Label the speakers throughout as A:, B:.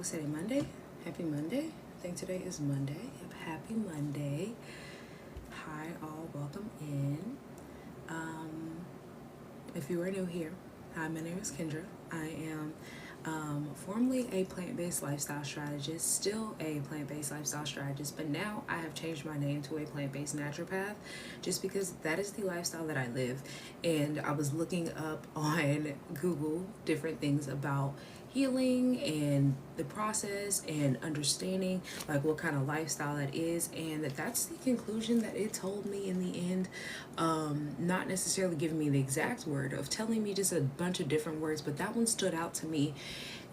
A: what's today, Monday? Happy Monday. I think today is Monday. Happy Monday. Hi, all. Welcome in. If you are new here, hi, my name is Kendra. I am formerly a plant-based lifestyle strategist, still a plant-based lifestyle strategist, but now I have changed my name to a plant-based naturopath just because that is the lifestyle that I live. And I was looking up on Google different things about healing and the process and understanding like what kind of lifestyle that is, and that's the conclusion that it told me in the end. Not necessarily giving me the exact word, of telling me just a bunch of different words, but that one stood out to me.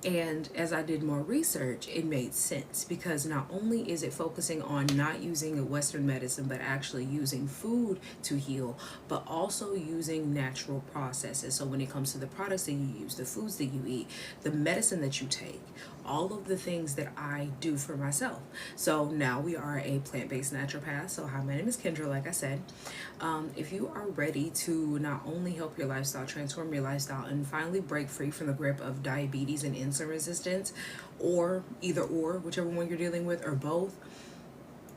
A: And as I did more research, it made sense because not only is it focusing on not using a Western medicine, but actually using food to heal, but also using natural processes. So when it comes to the products that you use, the foods that you eat, the medicine that you take, all of the things that I do for myself. So now we are a plant-based naturopath. So hi, my name is Kendra, like I said. If you are ready to not only help your lifestyle, transform your lifestyle, and finally break free from the grip of diabetes and insulin resistance, or either or, whichever one you're dealing with, or both,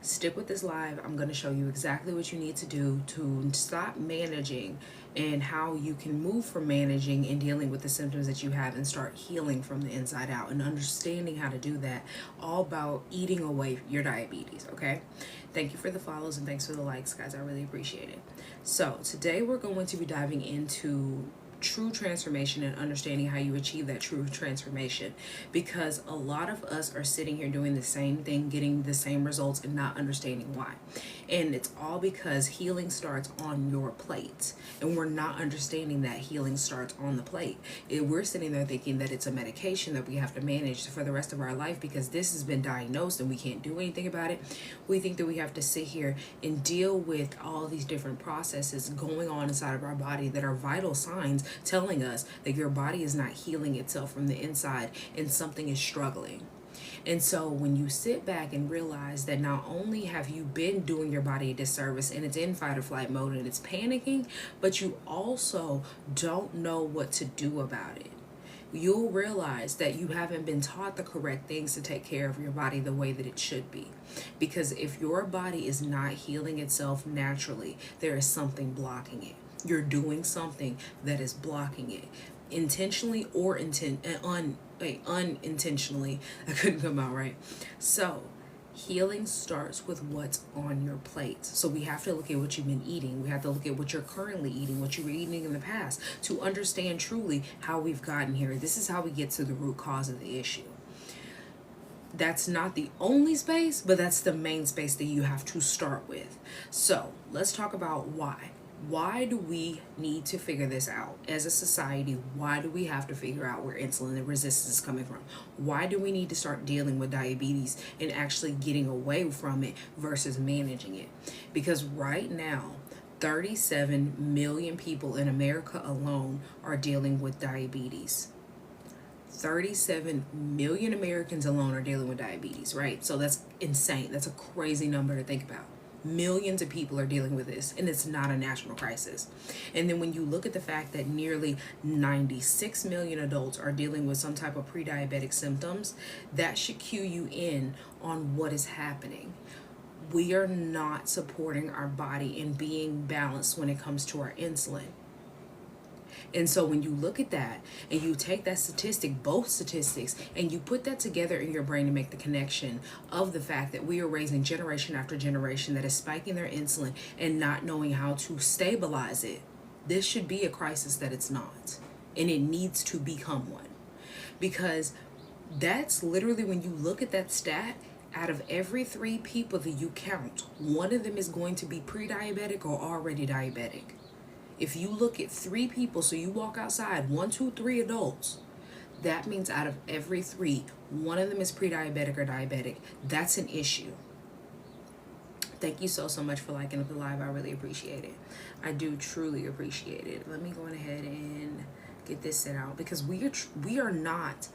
A: stick with this live. I'm going to show you exactly what you need to do to stop managing and how you can move from managing and dealing with the symptoms that you have and start healing from the inside out and understanding how to do that, all about eating away your diabetes. Okay, thank you for the follows and thanks for the likes, guys. I really appreciate it. So today we're going to be diving into true transformation and understanding how you achieve that true transformation, because a lot of us are sitting here doing the same thing, getting the same results, and not understanding why. And it's all because healing starts on your plate, and we're not understanding that healing starts on the plate. We're sitting there thinking that it's a medication that we have to manage for the rest of our life because this has been diagnosed and we can't do anything about it. We think that we have to sit here and deal with all these different processes going on inside of our body that are vital signs telling us that your body is not healing itself from the inside and something is struggling. And so when you sit back and realize that not only have you been doing your body a disservice and it's in fight or flight mode and it's panicking, but you also don't know what to do about it, you'll realize that you haven't been taught the correct things to take care of your body the way that it should be. Because if your body is not healing itself naturally, there is something blocking it. You're doing something that is blocking it, intentionally or unintentionally. I couldn't come out right. So healing starts with what's on your plate. So we have to look at what you've been eating. We have to look at what you're currently eating, what you were eating in the past, to understand truly how we've gotten here. This is how we get to the root cause of the issue. That's not the only space, but that's the main space that you have to start with. So let's talk about why. Why do we need to figure this out as a society? Why do we have to figure out where insulin resistance is coming from? Why do we need to start dealing with diabetes and actually getting away from it versus managing it? Because right now, 37 million people in America alone are dealing with diabetes. 37 million Americans alone are dealing with diabetes, right? So that's insane. That's a crazy number to think about. Millions of people are dealing with this, and it's not a national crisis. And then when you look at the fact that nearly 96 million adults are dealing with some type of pre-diabetic symptoms, that should cue you in on what is happening. We are not supporting our body in being balanced when it comes to our insulin. And so when you look at that and you take that statistic, both statistics, and you put that together in your brain to make the connection of the fact that we are raising generation after generation that is spiking their insulin and not knowing how to stabilize it, this should be a crisis that it's not. And it needs to become one. Because that's literally, when you look at that stat, out of every 3 people that you count, one of them is going to be pre-diabetic or already diabetic. If you look at 3 people, so you walk outside, 1, 2, 3 adults, that means out of every 3, one of them is pre-diabetic or diabetic. That's an issue. Thank you so much for liking up the live. I really appreciate it. I do truly appreciate it. Let me go ahead and get this set out, because we are not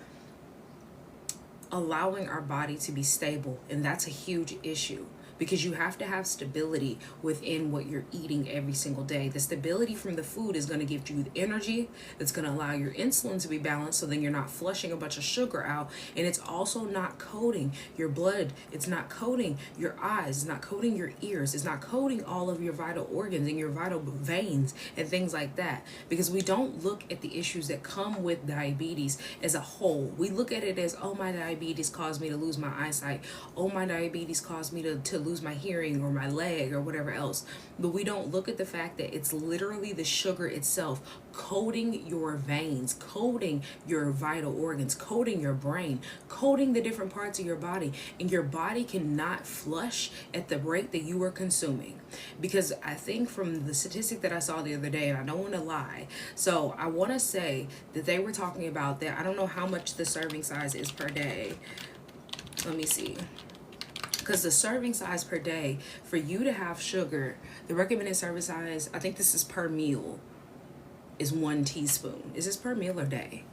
A: allowing our body to be stable, and that's a huge issue. because you have to have stability within what you're eating every single day. The stability from the food is going to give you the energy. It's going to allow your insulin to be balanced, so then you're not flushing a bunch of sugar out. And it's also not coating your blood. It's not coating your eyes. It's not coating your ears. It's not coating all of your vital organs and your vital veins and things like that. Because we don't look at the issues that come with diabetes as a whole. We look at it as, oh, my diabetes caused me to lose my eyesight. Oh, my diabetes caused me to lose my hearing or my leg or whatever else. But we don't look at the fact that it's literally the sugar itself coating your veins, coating your vital organs, coating your brain, coating the different parts of your body. And your body cannot flush at the rate that you are consuming. Because I think from the statistic that I saw the other day, and I don't want to lie, so I want to say that they were talking about that. I don't know how much the serving size is per day. Let me see. Because the serving size per day for you to have sugar, the recommended serving size, I think this is per meal, is 1 teaspoon. Is this per meal or day?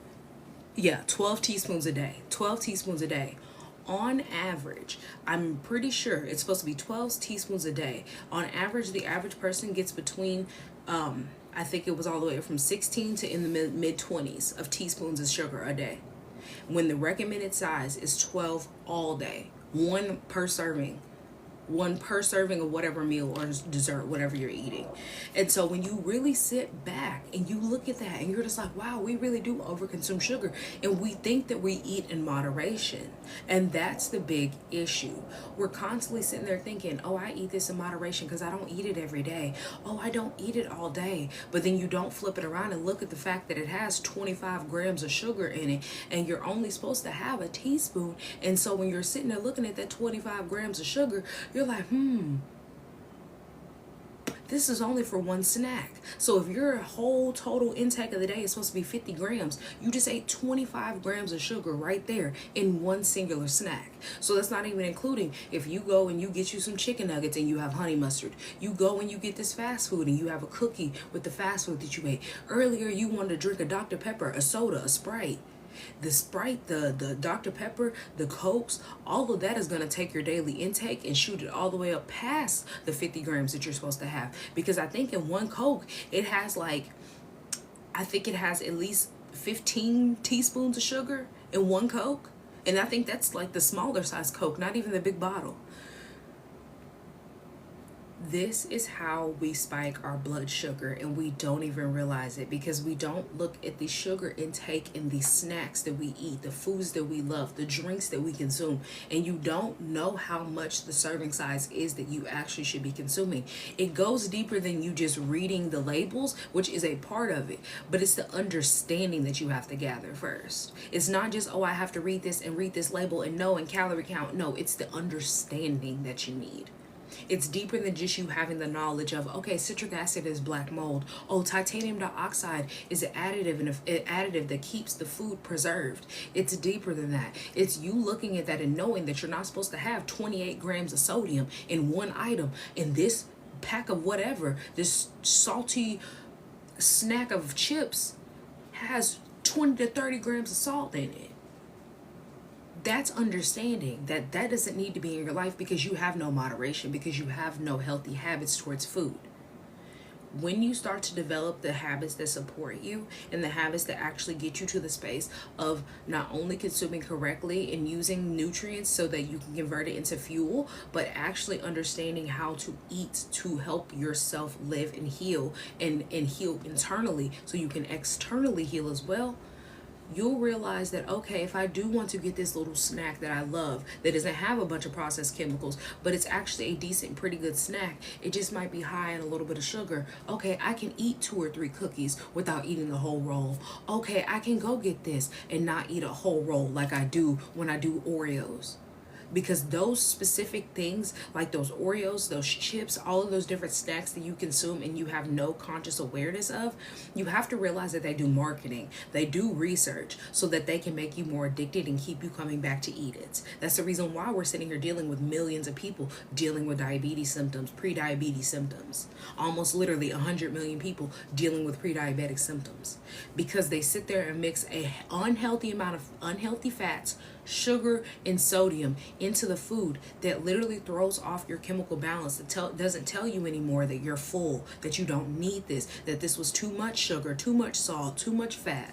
A: Yeah, 12 teaspoons a day. 12 teaspoons a day. On average, I'm pretty sure it's supposed to be 12 teaspoons a day. On average, the average person gets between, I think it was all the way from 16 to in the mid-20s of teaspoons of sugar a day. When the recommended size is 12 all day. One per serving of whatever meal or dessert, whatever you're eating. And so when you really sit back and you look at that and you're just like, wow, we really do overconsume sugar, and we think that we eat in moderation. And that's the big issue. We're constantly sitting there thinking, oh, I eat this in moderation because I don't eat it every day. Oh, I don't eat it all day. But then you don't flip it around and look at the fact that it has 25 grams of sugar in it, and you're only supposed to have a teaspoon. And so when you're sitting there looking at that 25 grams of sugar, you're like, this is only for one snack. So if your whole total intake of the day is supposed to be 50 grams, you just ate 25 grams of sugar right there in one singular snack. So that's not even including if you go and you get you some chicken nuggets and you have honey mustard. You go and you get this fast food and you have a cookie with the fast food that you ate. Earlier you wanted to drink a Dr. Pepper, a soda, a Sprite. The Sprite, the Dr. Pepper, the Cokes, all of that is going to take your daily intake and shoot it all the way up past the 50 grams that you're supposed to have. Because I think in one Coke, it has at least 15 teaspoons of sugar in one Coke. And I think that's like the smaller size Coke, not even the big bottle. This is how we spike our blood sugar, and we don't even realize it because we don't look at the sugar intake in the snacks that we eat, the foods that we love, the drinks that we consume, and you don't know how much the serving size is that you actually should be consuming. It goes deeper than you just reading the labels, which is a part of it, but it's the understanding that you have to gather first. It's not just, oh, I have to read this and read this label and know and calorie count. No, it's the understanding that you need. It's deeper than just you having the knowledge of, okay, citric acid is black mold. Oh, titanium dioxide is an additive that keeps the food preserved. It's deeper than that. It's you looking at that and knowing that you're not supposed to have 28 grams of sodium in one item. In this pack of whatever, this salty snack of chips has 20 to 30 grams of salt in it. That's understanding that doesn't need to be in your life because you have no moderation, because you have no healthy habits towards food. When you start to develop the habits that support you and the habits that actually get you to the space of not only consuming correctly and using nutrients so that you can convert it into fuel, but actually understanding how to eat to help yourself live and heal and heal internally so you can externally heal as well, you'll realize that, okay, if I do want to get this little snack that I love that doesn't have a bunch of processed chemicals, but it's actually a decent, pretty good snack, it just might be high in a little bit of sugar. Okay, I can eat 2 or 3 cookies without eating the whole roll. Okay, I can go get this and not eat a whole roll like I do when I do Oreos. Because those specific things, like those Oreos, those chips, all of those different snacks that you consume and you have no conscious awareness of, you have to realize that they do marketing. They do research so that they can make you more addicted and keep you coming back to eat it. That's the reason why we're sitting here dealing with millions of people dealing with diabetes symptoms, pre-diabetes symptoms. Almost literally 100 million people dealing with pre-diabetic symptoms. Because they sit there and mix a unhealthy amount of unhealthy fats, sugar, and sodium into the food that literally throws off your chemical balance, that doesn't tell you anymore that you're full, that you don't need this, that this was too much sugar, too much salt, too much fat.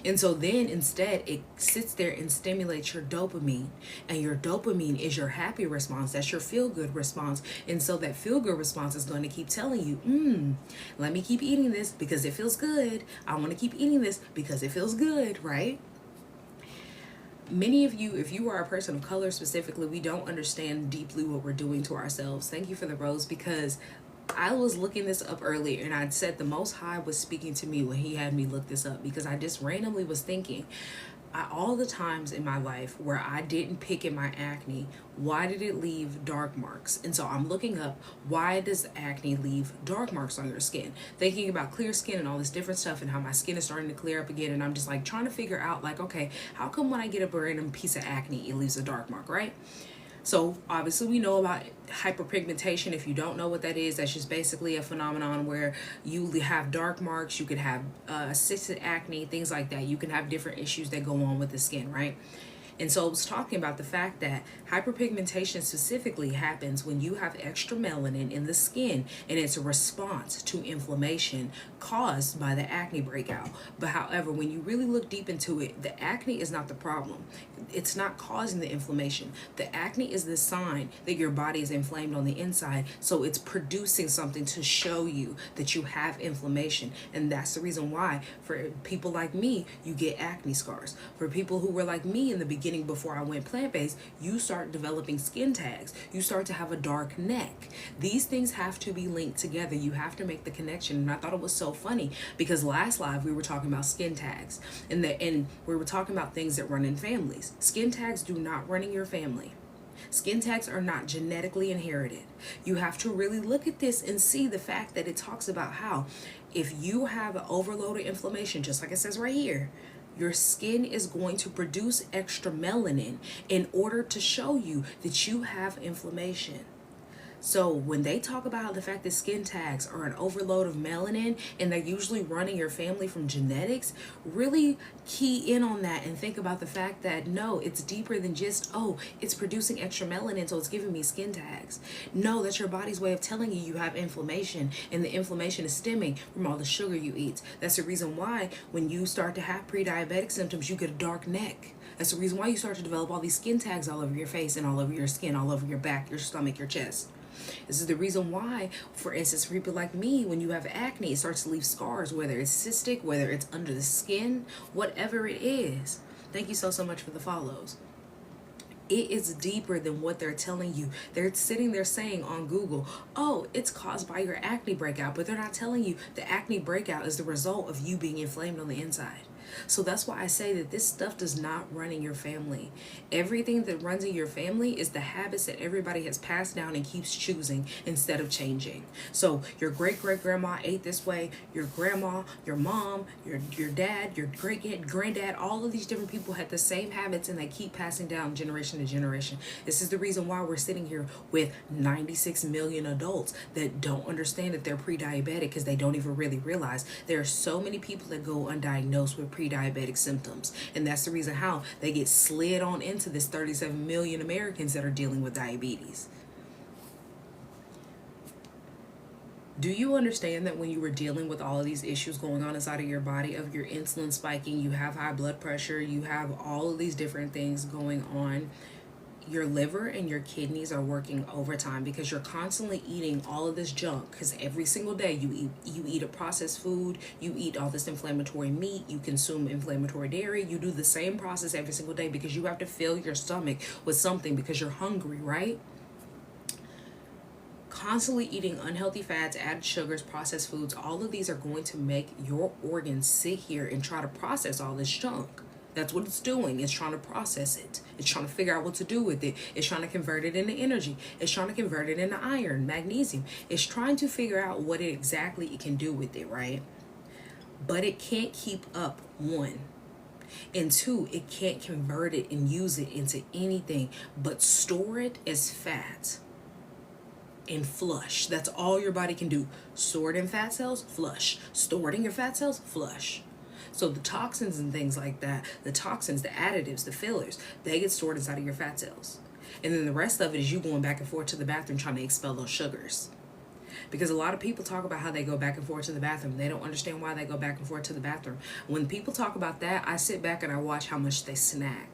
A: And so then instead it sits there and stimulates your dopamine. And your dopamine is your happy response. That's your feel good response. And so that feel good response is going to keep telling you, let me keep eating this because it feels good. I want to keep eating this because it feels good, right? Many of you, if you are a person of color specifically, we don't understand deeply what we're doing to ourselves. Thank you for the rose, because I was looking this up earlier and I'd said the Most High was speaking to me when he had me look this up, because I just randomly was thinking, all the times in my life where I didn't pick at my acne, why did it leave dark marks? And so I'm looking up, why does acne leave dark marks on your skin? Thinking about clear skin and all this different stuff and how my skin is starting to clear up again. And I'm just like trying to figure out like, okay, how come when I get a random piece of acne, it leaves a dark mark, right? So obviously we know about hyperpigmentation. If you don't know what that is, that's just basically a phenomenon where you have dark marks, you could have cystic acne, things like that. You can have different issues that go on with the skin, right? And so I was talking about the fact that hyperpigmentation specifically happens when you have extra melanin in the skin, and it's a response to inflammation caused by the acne breakout. But however, when you really look deep into it, the acne is not the problem. It's not causing the inflammation. The acne is the sign that your body is inflamed on the inside. So it's producing something to show you that you have inflammation. And that's the reason why for people like me, you get acne scars. For people who were like me in the beginning before I went plant-based, you start developing skin tags. You start to have a dark neck. These things have to be linked together. You have to make the connection. And I thought it was so funny because last live we were talking about skin tags, and we were talking about things that run in families. Skin tags do not run in your family. Skin tags are not genetically inherited. You have to really look at this and see the fact that it talks about how if you have an overloaded inflammation, just like it says right here, your skin is going to produce extra melanin in order to show you that you have inflammation. So when they talk about the fact that skin tags are an overload of melanin and they're usually running your family from genetics, really key in on that and think about the fact that no, it's deeper than just, oh, it's producing extra melanin, so it's giving me skin tags. No, that's your body's way of telling you have inflammation, and the inflammation is stemming from all the sugar you eat. That's the reason why when you start to have pre-diabetic symptoms, you get a dark neck. That's the reason why you start to develop all these skin tags all over your face and all over your skin, all over your back, your stomach, your chest. This is the reason why, for instance, for people like me, when you have acne, it starts to leave scars, whether it's cystic, whether it's under the skin, whatever it is. Thank you so much for the follows. It is deeper than what they're telling you. They're sitting there saying on Google, oh, it's caused by your acne breakout, but they're not telling you the acne breakout is the result of you being inflamed on the inside. So that's why I say that this stuff does not run in your family. Everything that runs in your family is the habits that everybody has passed down and keeps choosing instead of changing. So your great-great-grandma ate this way, your grandma, your mom, your dad, your great-granddad, all of these different people had the same habits, and they keep passing down generation to generation. This is the reason why we're sitting here with 96 million adults that don't understand that they're pre-diabetic, because they don't even really realize there are so many people that go undiagnosed with pre-diabetic symptoms, and that's the reason how they get slid on into this 37 million Americans that are dealing with diabetes. Do you understand that when you were dealing with all of these issues going on inside of your body, of your insulin spiking, you have high blood pressure, you have all of these different things going on, your liver and your kidneys are working overtime because you're constantly eating all of this junk, because every single day you eat a processed food, you eat all this inflammatory meat, you consume inflammatory dairy, you do the same process every single day because you have to fill your stomach with something because you're hungry, right? Constantly eating unhealthy fats, added sugars, processed foods, all of these are going to make your organs sit here and try to process all this junk. That's what it's doing. It's trying to process it. It's trying to figure out what to do with it. It's trying to convert it into energy. It's trying to convert it into iron, magnesium. It's trying to figure out what exactly it can do with it, right? But it can't keep up, one. And two, it can't convert it and use it into anything but store it as fat and flush. That's all your body can do. Store it in fat cells, flush. Store it in your fat cells, flush. So the toxins and things like that, the toxins, the additives, the fillers, they get stored inside of your fat cells. And then the rest of it is you going back and forth to the bathroom trying to expel those sugars. Because a lot of people talk about how they go back and forth to the bathroom. They don't understand why they go back and forth to the bathroom. When people talk about that, I sit back and I watch how much they snack.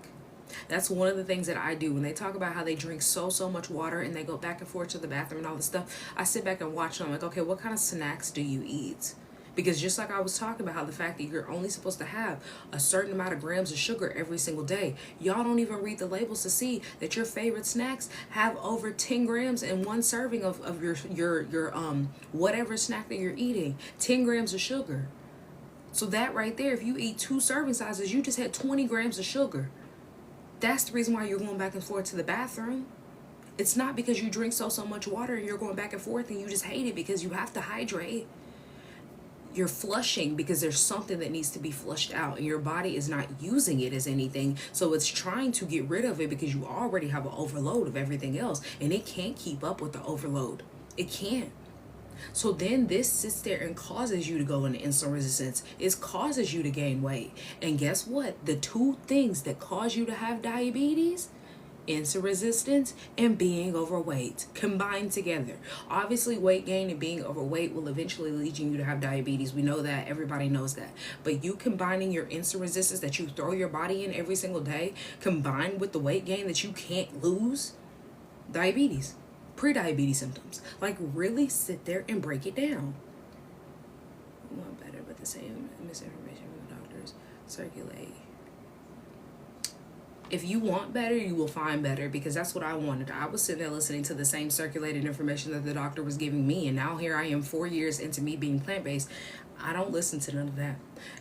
A: That's one of the things that I do. When they talk about how they drink so much water and they go back and forth to the bathroom and all this stuff, I sit back and watch them. I'm like, okay, what kind of snacks do you eat? Because just like I was talking about how the fact that you're only supposed to have a certain amount of grams of sugar every single day, y'all don't even read the labels to see that your favorite snacks have over 10 grams in one serving of your whatever snack that you're eating. 10 grams of sugar. So that right there, if you eat 2 serving sizes, you just had 20 grams of sugar. That's the reason why you're going back and forth to the bathroom. It's not because you drink so much water and you're going back and forth and you just hate it because you have to hydrate. You're flushing because there's something that needs to be flushed out and your body is not using it as anything. So it's trying to get rid of it because you already have an overload of everything else and it can't keep up with the overload. It can't. So then this sits there and causes you to go into insulin resistance. It causes you to gain weight. And guess what? The 2 things that cause you to have diabetes, insulin resistance and being overweight, combined together. Obviously, weight gain and being overweight will eventually lead you to have diabetes. We know that. Everybody knows that. But you combining your insulin resistance that you throw your body in every single day, combined with the weight gain that you can't lose, diabetes, pre-diabetes symptoms. Like, really sit there and break it down. Want better, but the same misinformation from the doctors circulate. If you want better, you will find better, because that's what I wanted. I was sitting there listening to the same circulated information that the doctor was giving me, and now here I am 4 years into me being plant-based. I don't listen to none of that.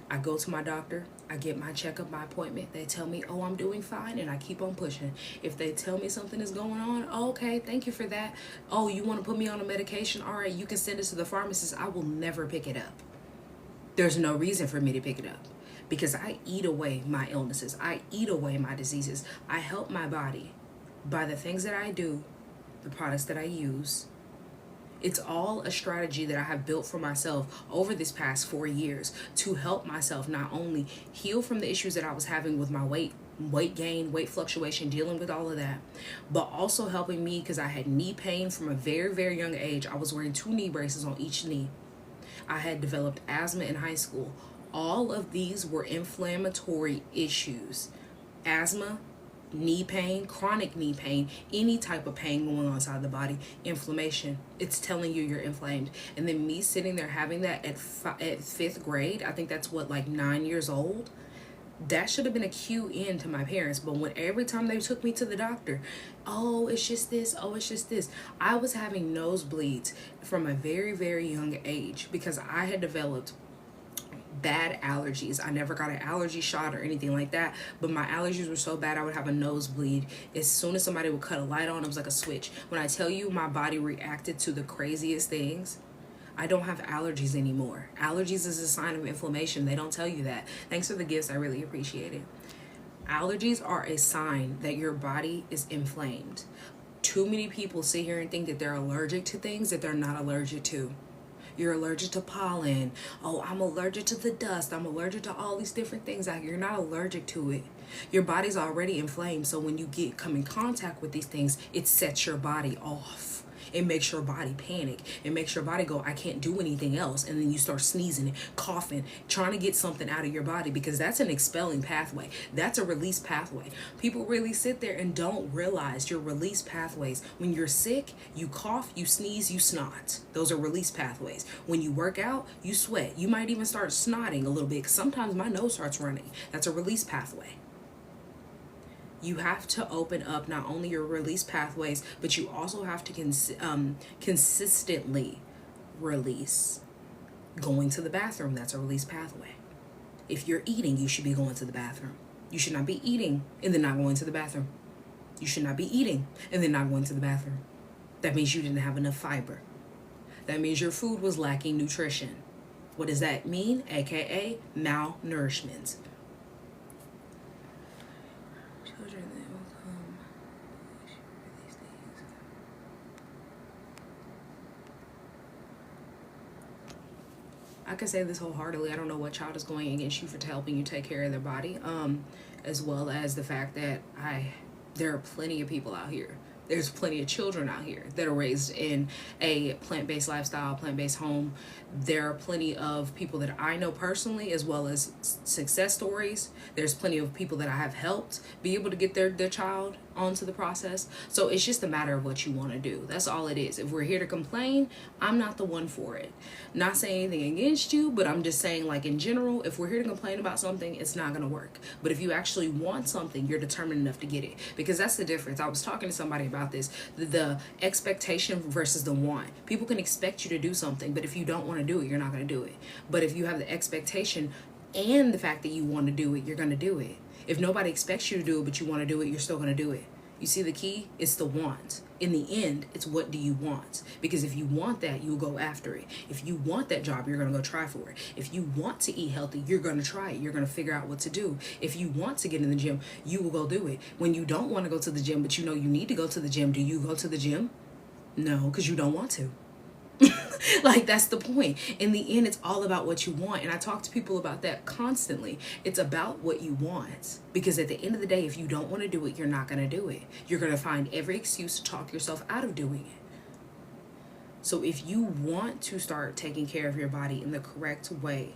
A: I go to my doctor, I get my checkup, my appointment. They tell me, oh, I'm doing fine, and I keep on pushing. If they tell me something is going on, oh, okay, thank you for that. Oh, you want to put me on a medication? All right, you can send it to the pharmacist. I will never pick it up. There's no reason for me to pick it up. Because I eat away my illnesses. I eat away my diseases. I help my body by the things that I do, the products that I use. It's all a strategy that I have built for myself over this past 4 years to help myself not only heal from the issues that I was having with my weight gain, weight fluctuation, dealing with all of that, but also helping me because I had knee pain from a very young age. I was wearing 2 knee braces on each knee. I had developed asthma in high school. All of these were inflammatory issues. Asthma, knee pain, chronic knee pain, any type of pain going on inside the body, inflammation. It's telling you you're inflamed. And then me sitting there having that at 5th grade, I think that's what, like 9 years old. That should have been a cue in to my parents. But when every time they took me to the doctor, oh, it's just this, oh, it's just this. I was having nosebleeds from a very young age because I had developed bad allergies. I never got an allergy shot or anything like that, but my allergies were so bad I would have a nosebleed. As soon as somebody would cut a light on, it was like a switch. When I tell you my body reacted to the craziest things, I don't have allergies anymore. Allergies is a sign of inflammation. They don't tell you that. Thanks for the gifts. I really appreciate it. Allergies are a sign that your body is inflamed. Too many people sit here and think that they're allergic to things that they're not allergic to. You're allergic to pollen. Oh, I'm allergic to the dust. I'm allergic to all these different things. You're not allergic to it. Your body's already inflamed. So when you come in contact with these things, it sets your body off. It makes your body panic. It makes your body go, I can't do anything else. And then you start sneezing, coughing, trying to get something out of your body, because that's an expelling pathway. That's a release pathway. People really sit there and don't realize your release pathways. When you're sick, you cough, you sneeze, you snot. Those are release pathways. When you work out, you sweat. You might even start snotting a little bit, because sometimes my nose starts running. That's a release pathway. You have to open up not only your release pathways, but you also have to consistently release. Going to the bathroom, that's a release pathway. If you're eating, you should be going to the bathroom. You should not be eating and then not going to the bathroom. You should not be eating and then not going to the bathroom. That means you didn't have enough fiber. That means your food was lacking nutrition. What does that mean? AKA malnourishment. I can say this wholeheartedly. I don't know what child is going against you for helping you take care of their body, as well as the fact that I There are plenty of people out here. There's plenty of children out here that are raised in a plant-based lifestyle, plant-based home. There are plenty of people that I know personally, as well as success stories. There's plenty of people that I have helped be able to get their child onto the process. So it's just a matter of what you want to do. That's all it is. If we're here to complain, I'm not the one for it. Not saying anything against you, but I'm just saying, like, in general, if we're here to complain about something, it's not going to work. But if you actually want something, you're determined enough to get it, because that's the difference. I was talking to somebody about this, the expectation versus the want. People can expect you to do something, but if you don't want to do it, you're not going to do it. But if you have the expectation and the fact that you want to do it, you're going to do it. If nobody expects you to do it, but you want to do it, you're still going to do it. You see the key? It's the want. In the end, it's what do you want? Because if you want that, you'll go after it. If you want that job, you're going to go try for it. If you want to eat healthy, you're going to try it. You're going to figure out what to do. If you want to get in the gym, you will go do it. When you don't want to go to the gym, but you know you need to go to the gym, do you go to the gym? No, because you don't want to. Like, that's the point. In the end, it's all about what you want. And I talk to people about that constantly. It's about what you want. Because at the end of the day, if you don't want to do it, you're not going to do it. You're going to find every excuse to talk yourself out of doing it. So if you want to start taking care of your body in the correct way,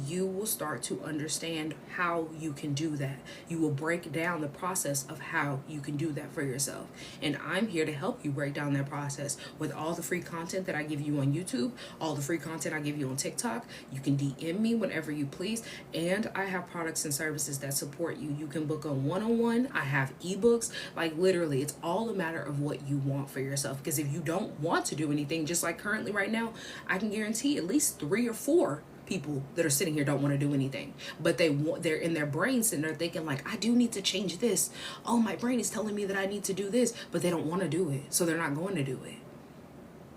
A: you will start to understand how you can do that. You will break down the process of how you can do that for yourself. And I'm here to help you break down that process with all the free content that I give you on YouTube, all the free content I give you on TikTok. You can DM me whenever you please. And I have products and services that support you. You can book a one-on-one. I have ebooks. Like, literally, it's all a matter of what you want for yourself. Because if you don't want to do anything, just like currently right now, I can guarantee at least 3 or 4 people that are sitting here don't want to do anything, but they're in their brains and they're thinking, like, I do need to change this. Oh, my brain is telling me that I need to do this, but they don't want to do it, so they're not going to do it.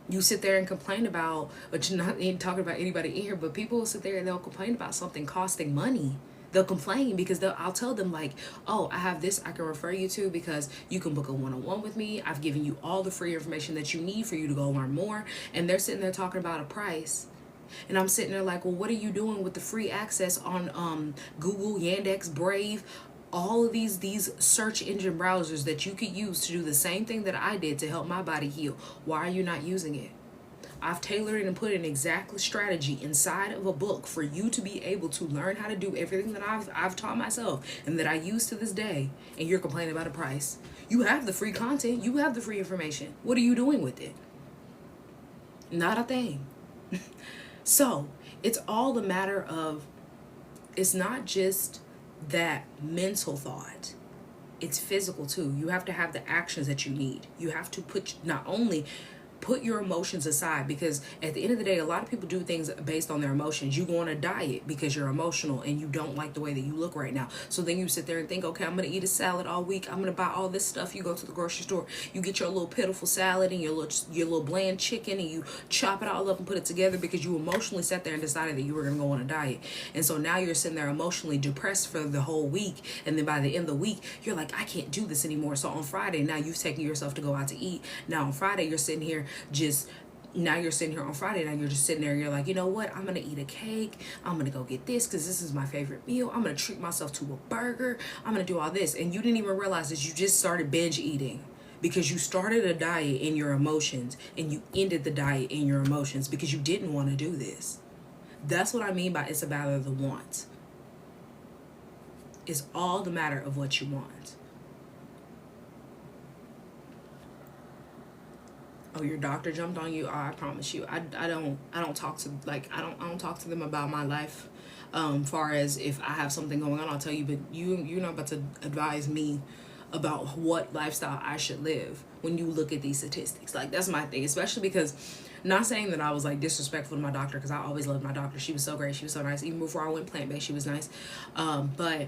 A: You sit there and complain about, but you're not even talking about anybody in here, but people will sit there and they'll complain about something costing money. They'll complain because I'll tell them, like, oh, I have this I can refer you to because you can book a one-on-one with me. I've given you all the free information that you need for you to go learn more. And they're sitting there talking about a price. And I'm sitting there like, well, what are you doing with the free access on Google, Yandex, Brave, all of these search engine browsers that you could use to do the same thing that I did to help my body heal? Why are you not using it? I've tailored and put an exact strategy inside of a book for you to be able to learn how to do everything that I've taught myself and that I use to this day. And you're complaining about a price. You have the free content. You have the free information. What are you doing with it? Not a thing. So it's all a matter of, it's not just that mental thought, it's physical too. You have to have the actions that you need. You have to not only put your emotions aside, because at the end of the day, a lot of people do things based on their emotions. You go on a diet because you're emotional and you don't like the way that you look right now. So then you sit there and think, okay, I'm going to eat a salad all week. I'm going to buy all this stuff. You go to the grocery store, you get your little pitiful salad and your little bland chicken, and you chop it all up and put it together because you emotionally sat there and decided that you were going to go on a diet. And so now you're sitting there emotionally depressed for the whole week. And then by the end of the week, you're like, I can't do this anymore. So on Friday, now you've taken yourself to go out to eat. Now on Friday, you're sitting here on Friday, now you're just sitting there and you're like, you know what, I'm gonna eat a cake, I'm gonna go get this because this is my favorite meal, I'm gonna treat myself to a burger, I'm gonna do all this. And you didn't even realize that you just started binge eating because you started a diet in your emotions and you ended the diet in your emotions because you didn't want to do this. That's what I mean by it's a matter of the want. It's all the matter of what you want. Oh, your doctor jumped on you? Oh, I promise you, I don't talk to them about my life. Far as if I have something going on, I'll tell you, but you're not about to advise me about what lifestyle I should live when you look at these statistics. Like, that's my thing, especially because, not saying that I was like disrespectful to my doctor, because I always loved my doctor. She was so great. She was so nice. Even before I went plant-based, she was nice. But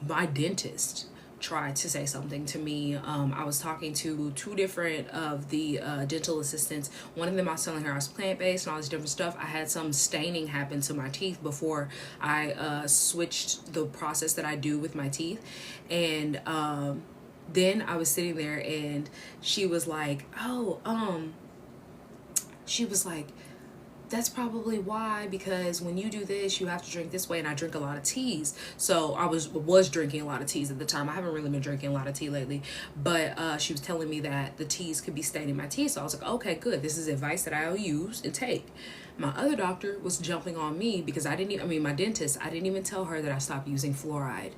A: my dentist tried to say something to me. I was talking to 2 different of the dental assistants. One of them, I was telling her I was plant-based and all this different stuff. I had some staining happen to my teeth before I switched the process that I do with my teeth. And then I was sitting there and she was like, that's probably why, because when you do this, you have to drink this way, and I drink a lot of teas. So I was drinking a lot of teas at the time. I haven't really been drinking a lot of tea lately, but she was telling me that the teas could be staining my teeth. So I was like, okay, good. This is advice that I'll use and take. My other doctor was jumping on me because I didn't even, I mean, my dentist, I didn't even tell her that I stopped using fluoride.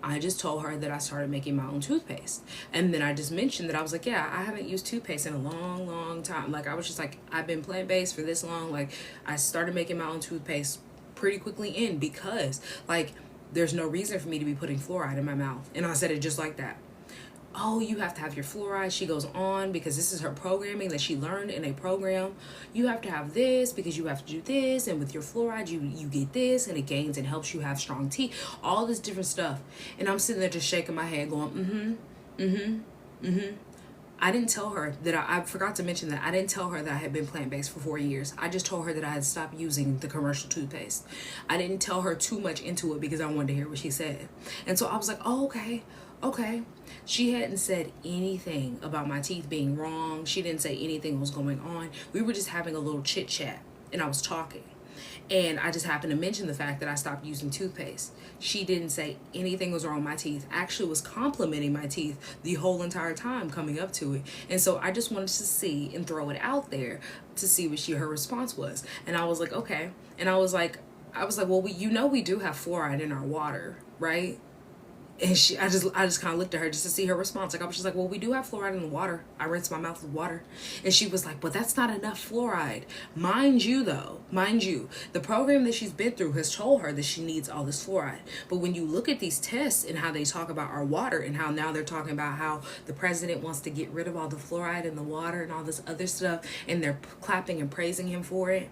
A: I just told her that I started making my own toothpaste. And then I just mentioned that I was like, yeah, I haven't used toothpaste in a long, long time. Like, I was just like, I've been plant-based for this long. Like, I started making my own toothpaste pretty quickly in because, like, there's no reason for me to be putting fluoride in my mouth. And I said it just like that. Oh, you have to have your fluoride. She goes on because this is her programming that she learned in a program. You have to have this because you have to do this, and with your fluoride you get this, and it gains and helps you have strong teeth, all this different stuff. And I'm sitting there just shaking my head going, I didn't tell her that I forgot to mention that I didn't tell her that I had been plant-based for 4 years. I just told her that I had stopped using the commercial toothpaste. I didn't tell her too much into it because I wanted to hear what she said. And so I was like, oh, okay. She hadn't said anything about my teeth being wrong. She didn't say anything was going on. We were just having a little chit chat, and I was talking. And I just happened to mention the fact that I stopped using toothpaste. She didn't say anything was wrong with my teeth. Actually was complimenting my teeth the whole entire time coming up to it. And so I just wanted to see and throw it out there to see what her response was. And I was like, okay. And I was like, well, we do have fluoride in our water, right? And I just kind of looked at her just to see her response. Like, I was just like, well, we do have fluoride in the water. I rinse my mouth with water. And she was like, but that's not enough fluoride. Mind you, the program that she's been through has told her that she needs all this fluoride. But when you look at these tests and how they talk about our water, and how now they're talking about how the president wants to get rid of all the fluoride in the water and all this other stuff, and they're clapping and praising him for it,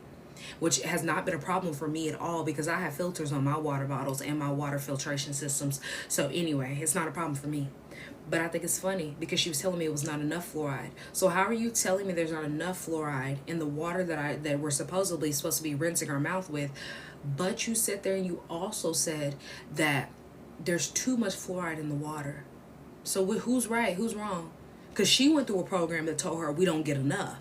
A: which has not been a problem for me at all because I have filters on my water bottles and my water filtration systems. So anyway, it's not a problem for me. But I think it's funny because she was telling me it was not enough fluoride. So how are you telling me there's not enough fluoride in the water that we're supposed to be rinsing our mouth with? But you sit there and you also said that there's too much fluoride in the water. So who's right? Who's wrong? Because she went through a program that told her we don't get enough.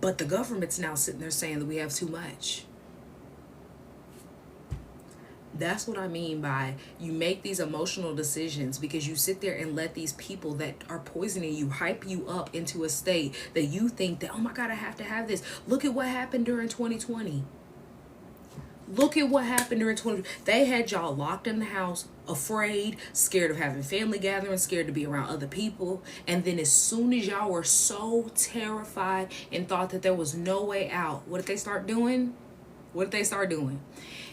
A: But the government's now sitting there saying that we have too much. That's what I mean by you make these emotional decisions because you sit there and let these people that are poisoning you hype you up into a state that you think that, oh my God, I have to have this. Look at what happened during 2020. Look at what happened during 2020. They had y'all locked in the house, afraid, scared of having family gatherings, scared to be around other people. And then as soon as y'all were so terrified and thought that there was no way out, what did they start doing?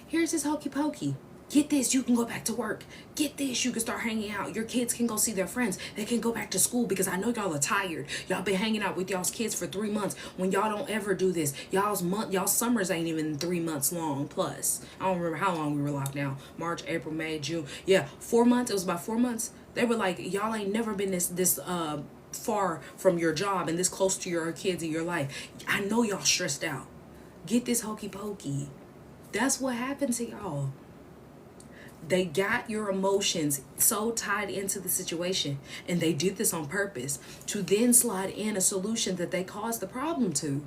A: Here's this hokey pokey. Get this, you can go back to work. Get this, you can start hanging out. Your kids can go see their friends. They can go back to school because I know y'all are tired. Y'all been hanging out with y'all's kids for 3 months when y'all don't ever do this. Y'all's summers ain't even 3 months long plus. I don't remember how long we were locked down. March, April, May, June. Yeah, 4 months. It was about 4 months. They were like, y'all ain't never been this far from your job and this close to your kids in your life. I know y'all stressed out. Get this hokey pokey. That's what happened to y'all. They got your emotions so tied into the situation, and they did this on purpose to then slide in a solution that they caused the problem to.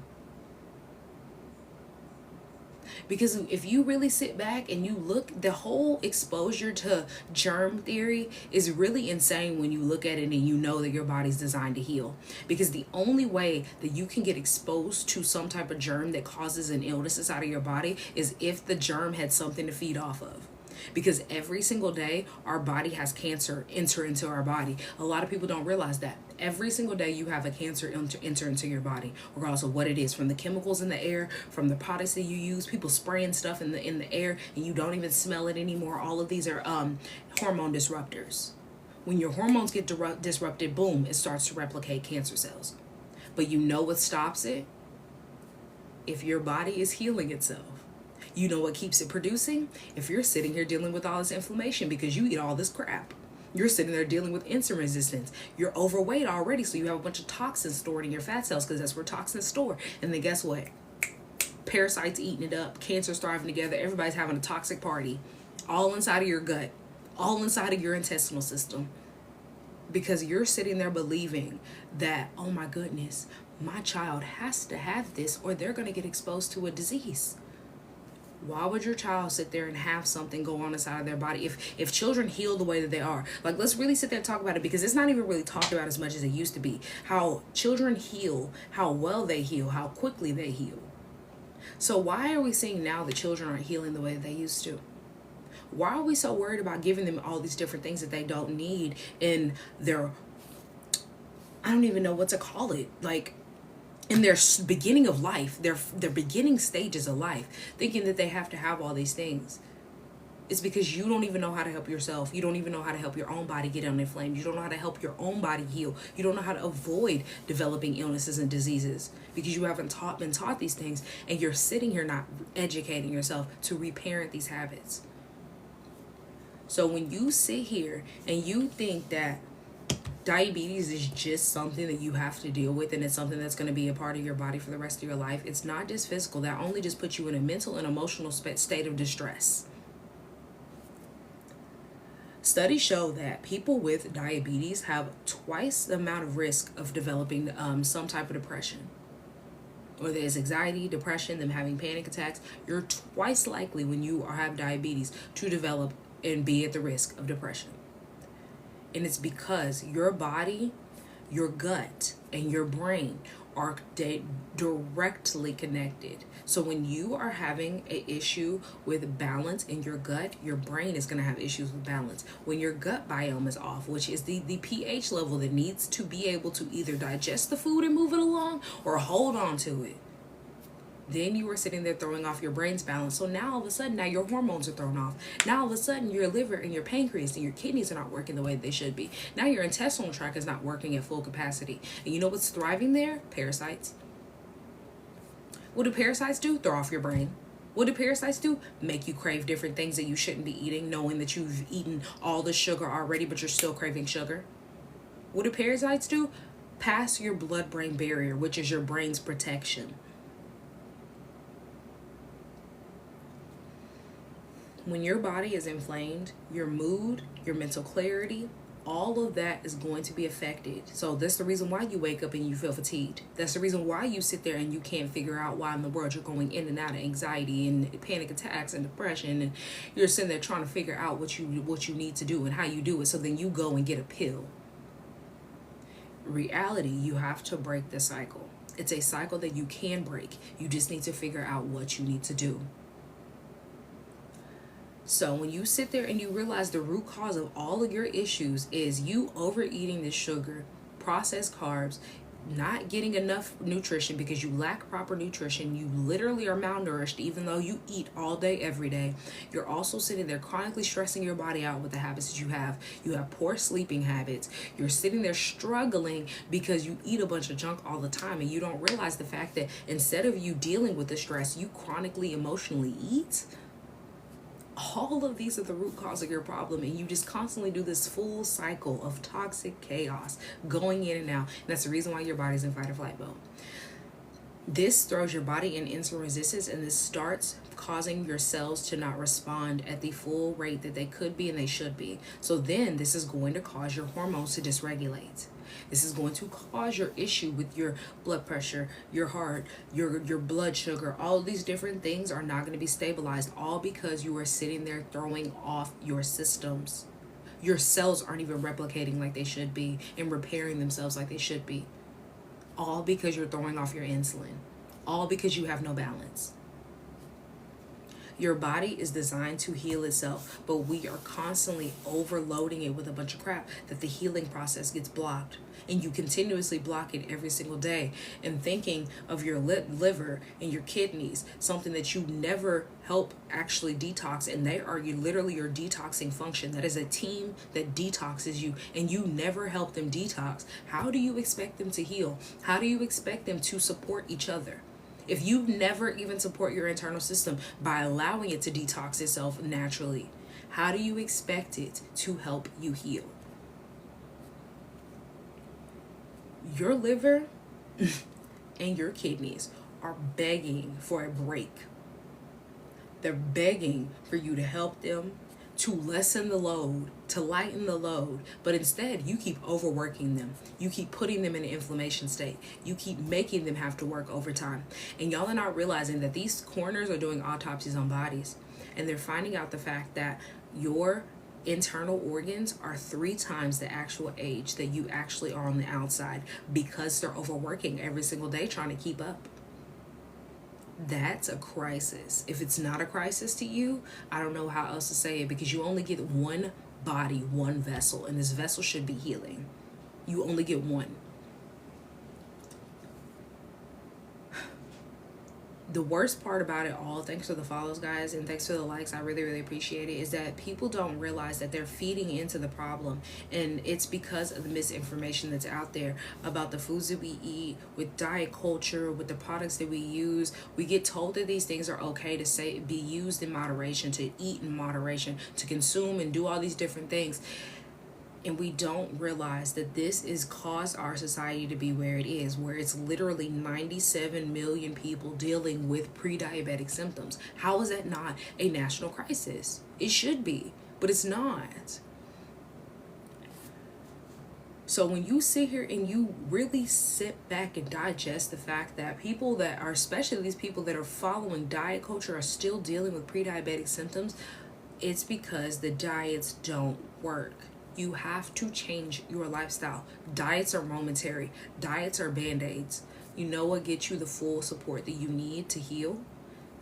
A: Because if you really sit back and you look, the whole exposure to germ theory is really insane when you look at it and you know that your body's designed to heal. Because the only way that you can get exposed to some type of germ that causes an illness inside of your body is if the germ had something to feed off of. Because every single day our body has cancer enter into our body. A lot of people don't realize that. Every single day you have a cancer enter into your body, regardless of what it is, from the chemicals in the air, from the products that you use, people spraying stuff in the air and you don't even smell it anymore. All of these are hormone disruptors. When your hormones get disrupted, boom, it starts to replicate cancer cells. But you know what stops it? If your body is healing itself. You know what keeps it producing? If you're sitting here dealing with all this inflammation because you eat all this crap. You're sitting there dealing with insulin resistance. You're overweight already, so you have a bunch of toxins stored in your fat cells because that's where toxins store. And then guess what? Parasites eating it up, cancer's thriving together, everybody's having a toxic party. All inside of your gut, all inside of your intestinal system. Because you're sitting there believing that, oh my goodness, my child has to have this or they're going to get exposed to a disease. Why would your child sit there and have something go on inside of their body? If children heal the way that they are, like, let's really sit there and talk about it, because it's not even really talked about as much as it used to be. How children heal, how well they heal, how quickly they heal. So why are we seeing now that children aren't healing the way that they used to? Why are we so worried about giving them all these different things that they don't need in their, I don't even know what to call it, like, in their beginning of life, their beginning stages of life, thinking that they have to have all these things? It's because you don't even know how to help yourself. You don't even know how to help your own body get uninflamed. You don't know how to help your own body heal. You don't know how to avoid developing illnesses and diseases because you haven't been taught these things, and you're sitting here not educating yourself to reparent these habits. So when you sit here and you think that diabetes is just something that you have to deal with and it's something that's going to be a part of your body for the rest of your life, it's not just physical. That only just puts you in a mental and emotional state of distress. Studies show that people with diabetes have twice the amount of risk of developing some type of depression. Whether it's anxiety, depression, them having panic attacks, you're twice likely when you have diabetes to develop and be at the risk of depression. And it's because your body, your gut, and your brain are directly connected. So when you are having an issue with balance in your gut, your brain is going to have issues with balance. When your gut biome is off, which is the pH level that needs to be able to either digest the food and move it along or hold on to it, then you are sitting there throwing off your brain's balance. So now all of a sudden, now your hormones are thrown off. Now all of a sudden, your liver and your pancreas and your kidneys are not working the way they should be. Now your intestinal tract is not working at full capacity. And you know what's thriving there? Parasites. What do parasites do? Throw off your brain. What do parasites do? Make you crave different things that you shouldn't be eating, knowing that you've eaten all the sugar already, but you're still craving sugar. What do parasites do? Pass your blood-brain barrier, which is your brain's protection. When your body is inflamed, your mood, your mental clarity, all of that is going to be affected. So that's the reason why you wake up and you feel fatigued. That's the reason why you sit there and you can't figure out why in the world you're going in and out of anxiety and panic attacks and depression, and you're sitting there trying to figure out what you need to do and how you do it. So then you go and get a pill. Reality, you have to break the cycle. It's a cycle that you can break. You just need to figure out what you need to do. So when you sit there and you realize the root cause of all of your issues is you overeating the sugar, processed carbs, not getting enough nutrition because you lack proper nutrition, you literally are malnourished even though you eat all day, every day. You're also sitting there chronically stressing your body out with the habits that you have. You have poor sleeping habits. You're sitting there struggling because you eat a bunch of junk all the time, and you don't realize the fact that instead of you dealing with the stress, you chronically emotionally eat. All of these are the root cause of your problem, and you just constantly do this full cycle of toxic chaos going in and out. And that's the reason why your body's in fight or flight mode. This throws your body in insulin resistance, and this starts causing your cells to not respond at the full rate that they could be and they should be. So then this is going to cause your hormones to dysregulate. This is going to cause your issue with your blood pressure, your heart, your blood sugar. All of these different things are not going to be stabilized, all because you are sitting there throwing off your systems. Your cells aren't even replicating like they should be and repairing themselves like they should be. All because you're throwing off your insulin. All because you have no balance. Your body is designed to heal itself, but we are constantly overloading it with a bunch of crap that the healing process gets blocked. And you continuously block it every single day. And thinking of your liver and your kidneys, something that you never help actually detox, and they are literally your detoxing function. That is a team that detoxes you, and you never help them detox. How do you expect them to heal? How do you expect them to support each other? If you never even support your internal system by allowing it to detox itself naturally, how do you expect it to help you heal? Your liver and your kidneys are begging for a break. They're begging for you to help them. to lessen the load, to lighten the load, but instead you keep overworking them. You keep putting them in an inflammation state. You keep making them have to work overtime. And y'all are not realizing that these coroners are doing autopsies on bodies, and they're finding out the fact that your internal organs are 3 times the actual age that you actually are on the outside, because they're overworking every single day trying to keep up. That's a crisis. If it's not a crisis to you, I don't know how else to say it, because you only get one body, one vessel, and this vessel should be healing. You only get one. The worst part about it all, thanks for the follows, guys, and thanks for the likes, I really, really appreciate it, is that people don't realize that they're feeding into the problem. And it's because of the misinformation that's out there about the foods that we eat, with diet culture, with the products that we use. We get told that these things are okay to say, be used in moderation, to eat in moderation, to consume and do all these different things. And we don't realize that this is caused our society to be where it is, where it's literally 97 million people dealing with pre-diabetic symptoms. How is that not a national crisis? It should be, but it's not. So when you sit here and you really sit back and digest the fact that people that are, especially these people that are following diet culture, are still dealing with pre-diabetic symptoms, it's because the diets don't work. You have to change your lifestyle. Diets are momentary. Diets are band-aids. You know what gets you the full support that you need to heal?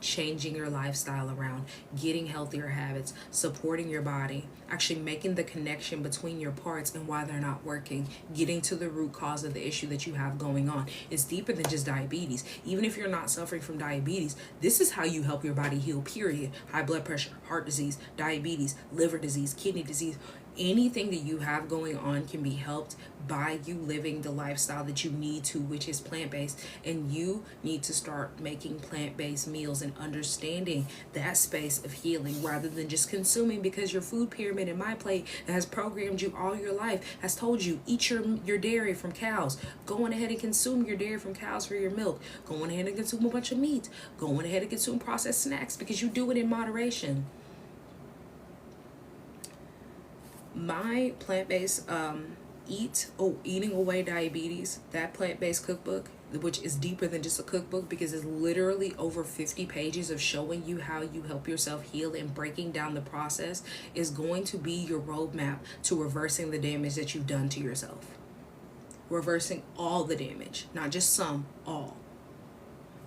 A: Changing your lifestyle around, getting healthier habits, supporting your body, actually making the connection between your parts and why they're not working, getting to the root cause of the issue that you have going on. It's deeper than just diabetes. Even if you're not suffering from diabetes, this is how you help your body heal, period. High blood pressure, heart disease, diabetes, liver disease, kidney disease. Anything that you have going on can be helped by you living the lifestyle that you need to, which is plant-based. And you need to start making plant-based meals and understanding that space of healing, rather than just consuming because your food pyramid in my plate that has programmed you all your life has told you eat your dairy from cows. Go on ahead and consume your dairy from cows for your milk. Go on ahead and consume a bunch of meat. Go on ahead and consume processed snacks because you do it in moderation. My plant-based eating away diabetes, that plant-based cookbook, which is deeper than just a cookbook because it's literally over 50 pages of showing you how you help yourself heal and breaking down the process, is going to be your roadmap to reversing the damage that you've done to yourself. Reversing all the damage, not just some, all.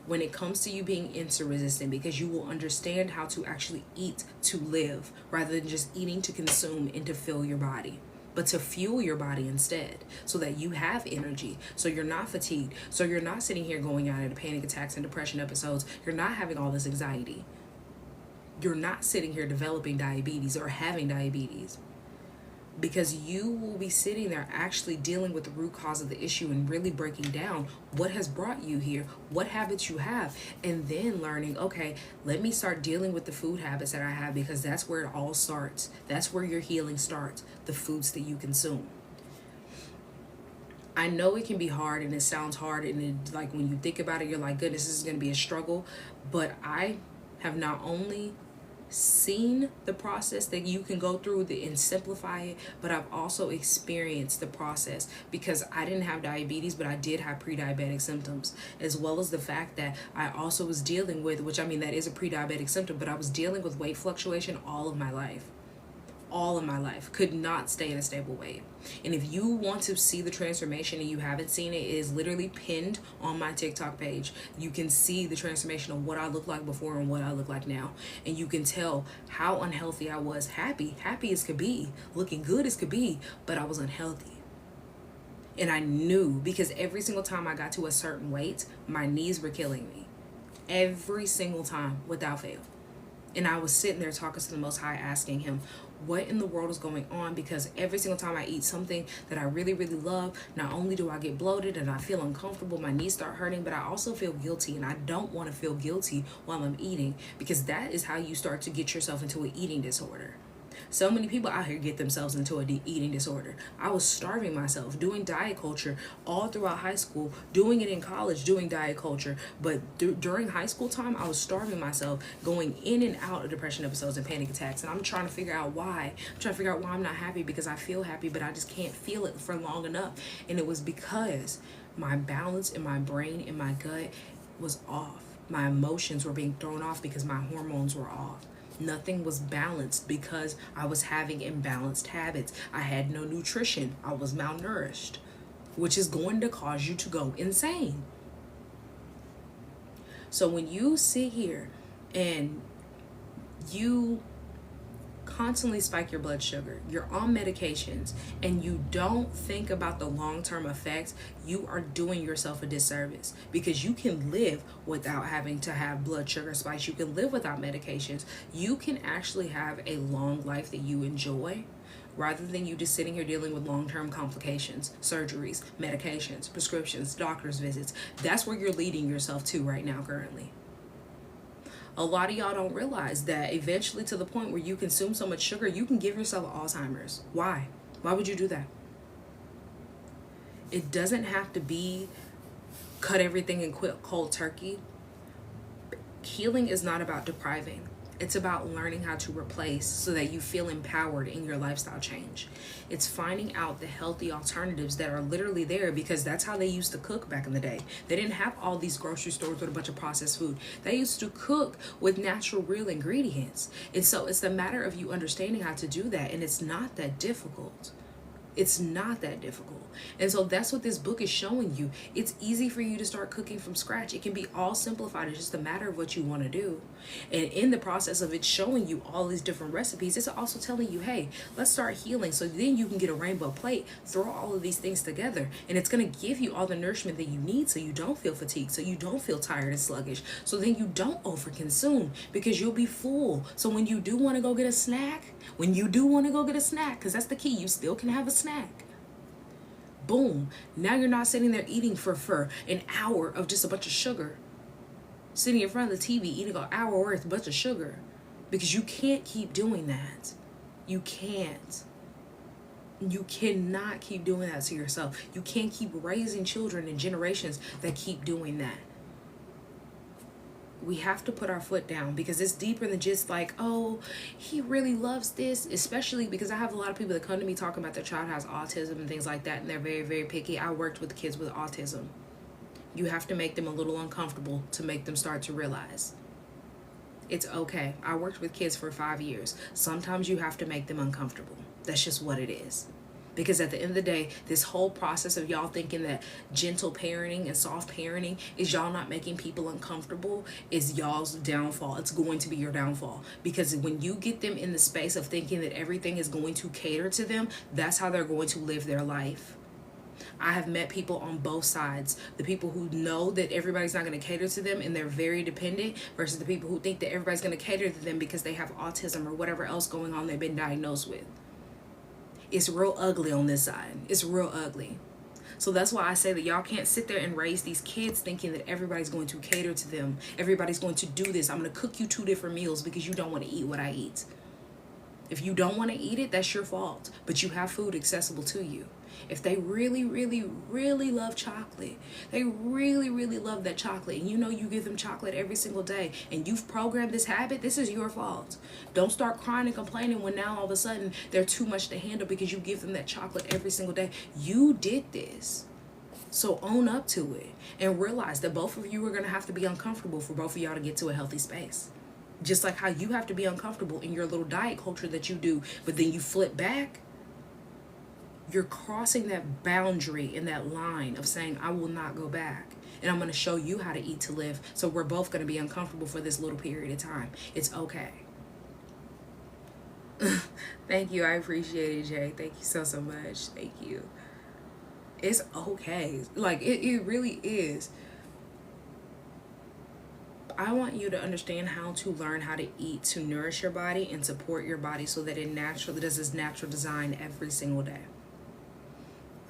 A: When it comes to you being insulin resistant, because you will understand how to actually eat to live, rather than just eating to consume and to fill your body, but to fuel your body instead, so that you have energy, so you're not fatigued, so you're not sitting here going out into panic attacks and depression episodes, you're not having all this anxiety, you're not sitting here developing diabetes or having diabetes. Because you will be sitting there actually dealing with the root cause of the issue and really breaking down what has brought you here, what habits you have, and then learning, okay, let me start dealing with the food habits that I have, because that's where it all starts. That's where your healing starts, the foods that you consume. I know it can be hard and it sounds hard, and it, like when you think about it, you're like, goodness, this is going to be a struggle. But I have not only seen the process that you can go through and simplify it, but I've also experienced the process, because I didn't have diabetes, but I did have pre-diabetic symptoms, as well as the fact that I also was dealing with, which I mean that is a pre-diabetic symptom, but I was dealing with weight fluctuation all of my life. Could not stay in a stable weight. And if you want to see the transformation and you haven't seen it, it is literally pinned on my TikTok page. You can see the transformation of what I looked like before and what I look like now. And you can tell how unhealthy I was. Happy as could be, looking good as could be, but I was unhealthy. And I knew, because every single time I got to a certain weight, my knees were killing me. Every single time, without fail. And I was sitting there talking to the Most High, asking him, what in the world is going on? Because every single time I eat something that I really, really love, not only do I get bloated and I feel uncomfortable, my knees start hurting, but I also feel guilty, and I don't want to feel guilty while I'm eating, because that is how you start to get yourself into an eating disorder. So many people out here get themselves into a eating disorder. I was starving myself, doing diet culture all throughout high school, doing it in college, doing diet culture. But during high school time, I was starving myself, going in and out of depression episodes and panic attacks. And I'm trying to figure out why. I'm trying to figure out why I'm not happy, because I feel happy, but I just can't feel it for long enough. And it was because my balance in my brain, in my gut was off. My emotions were being thrown off because my hormones were off. Nothing was balanced because I was having imbalanced habits. I had no nutrition. I was malnourished, which is going to cause you to go insane. So when you sit here and you constantly spike your blood sugar, you're on medications, and you don't think about the long-term effects, you are doing yourself a disservice, because you can live without having to have blood sugar spikes. You can live without medications. You can actually have a long life that you enjoy, rather than you just sitting here dealing with long-term complications, surgeries, medications, prescriptions, doctor's visits. That's where you're leading yourself to right now currently. A lot of y'all don't realize that eventually, to the point where you consume so much sugar, you can give yourself Alzheimer's. Why? Why would you do that? It doesn't have to be cut everything and quit cold turkey. Healing is not about depriving. It's about learning how to replace so that you feel empowered in your lifestyle change. It's finding out the healthy alternatives that are literally there, because that's how they used to cook back in the day. They didn't have all these grocery stores with a bunch of processed food. They used to cook with natural, real ingredients. And so it's a matter of you understanding how to do that. And it's not that difficult. It's not that difficult. And so that's what this book is showing you. It's easy for you to start cooking from scratch. It can be all simplified. It's just a matter of what you want to do. And in the process of it showing you all these different recipes, it's also telling you, hey, let's start healing. So then you can get a rainbow plate, throw all of these things together, and it's going to give you all the nourishment that you need, so you don't feel fatigued, so you don't feel tired and sluggish, so then you don't overconsume, because you'll be full. So when you do want to go get a snack, because that's the key, you still can have a snack. Boom. Now you're not sitting there eating for an hour of just a bunch of sugar. Sitting in front of the TV eating an hour worth of a bunch of sugar. Because you can't keep doing that. You can't. You cannot keep doing that to yourself. You can't keep raising children and generations that keep doing that. We have to put our foot down, because it's deeper than just like, oh, he really loves this. Especially because I have a lot of people that come to me talking about their child has autism and things like that, and they're very, very picky. I worked with kids with autism. You have to make them a little uncomfortable to make them start to realize it's okay. I worked with kids for 5 years. Sometimes you have to make them uncomfortable. That's just what it is. Because at the end of the day, this whole process of y'all thinking that gentle parenting and soft parenting is y'all not making people uncomfortable is y'all's downfall. It's going to be your downfall. Because when you get them in the space of thinking that everything is going to cater to them, that's how they're going to live their life. I have met people on both sides. The people who know that everybody's not going to cater to them and they're very dependent, versus the people who think that everybody's going to cater to them because they have autism or whatever else going on they've been diagnosed with. It's real ugly on this side. It's real ugly. So that's why I say that y'all can't sit there and raise these kids thinking that everybody's going to cater to them. Everybody's going to do this. I'm going to cook you 2 different meals because you don't want to eat what I eat. If you don't want to eat it, that's your fault. But you have food accessible to you. If they really, really, really love chocolate, they really, really love that chocolate, and you know you give them chocolate every single day, and you've programmed this habit, this is your fault. Don't start crying and complaining when now all of a sudden they're too much to handle because you give them that chocolate every single day. You did this. So own up to it and realize that both of you are going to have to be uncomfortable for both of y'all to get to a healthy space. Just like how you have to be uncomfortable in your little diet culture that you do, but then you flip back. You're crossing that boundary and that line of saying, I will not go back. And I'm going to show you how to eat to live. So we're both going to be uncomfortable for this little period of time. It's okay. Thank you. I appreciate it, Jay. Thank you so much. Thank you. It's okay. Like, it really is. I want you to understand how to learn how to eat to nourish your body and support your body so that it naturally does its natural design every single day.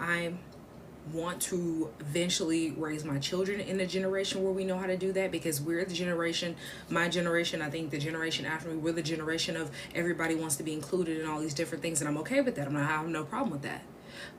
A: I'm want to eventually raise my children in a generation where we know how to do that, because we're the generation, my generation, I think the generation after me, we're the generation of everybody wants to be included in all these different things, and I'm okay with that. I have no problem with that.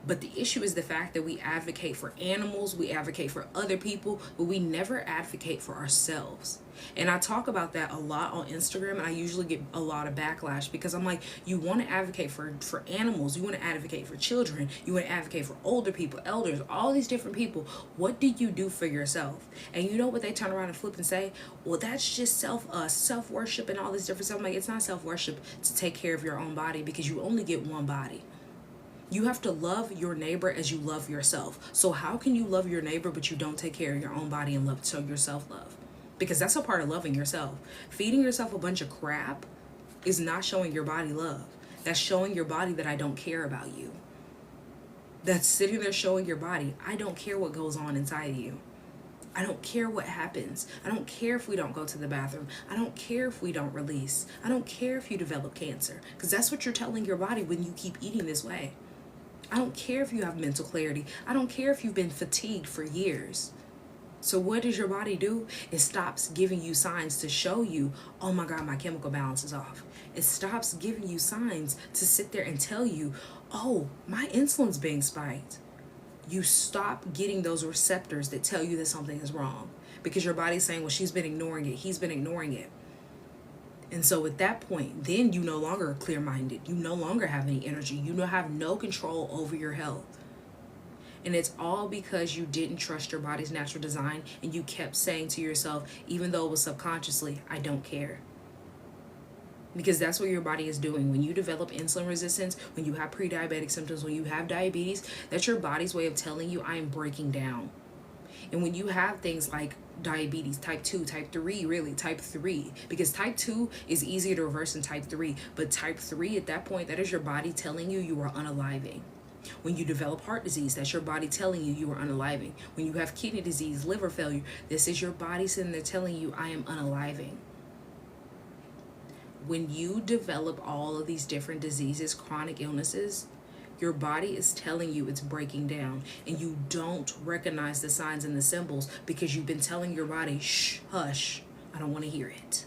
A: But the issue is the fact that we advocate for animals, we advocate for other people, but we never advocate for ourselves. And I talk about that a lot on Instagram, and I usually get a lot of backlash because I'm like, you want to advocate for animals, you want to advocate for children, you want to advocate for older people, elders, all these different people. What do you do for yourself? And you know what they turn around and flip and say? Well, that's just self worship and all this different stuff. I'm like, it's not self worship to take care of your own body, because you only get one body. You have to love your neighbor as you love yourself. So how can you love your neighbor but you don't take care of your own body and show yourself love? Because that's a part of loving yourself. Feeding yourself a bunch of crap is not showing your body love. That's showing your body that I don't care about you. That's sitting there showing your body, I don't care what goes on inside of you. I don't care what happens. I don't care if we don't go to the bathroom. I don't care if we don't release. I don't care if you develop cancer. Because that's what you're telling your body when you keep eating this way. I don't care if you have mental clarity. I don't care if you've been fatigued for years. So what does your body do? It stops giving you signs to show you, oh my God, my chemical balance is off. It stops giving you signs to sit there and tell you, oh, my insulin's being spiked. You stop getting those receptors that tell you that something is wrong, because your body's saying, well, she's been ignoring it. He's been ignoring it. And so at that point, then you no longer are clear-minded. You no longer have any energy. You have no control over your health. And it's all because you didn't trust your body's natural design, and you kept saying to yourself, even though it was subconsciously, I don't care. Because that's what your body is doing. When you develop insulin resistance, when you have pre-diabetic symptoms, when you have diabetes, that's your body's way of telling you, I am breaking down. And when you have things like diabetes, type 2, type 3, really, type 3, because type 2 is easier to reverse than type 3, but type 3, at that point, that is your body telling you you are unaliving. When you develop heart disease, that's your body telling you you are unaliving. When you have kidney disease, liver failure, this is your body sitting there telling you, I am unaliving. When you develop all of these different diseases, chronic illnesses, your body is telling you it's breaking down, and you don't recognize the signs and the symbols because you've been telling your body, shh, hush, I don't want to hear it.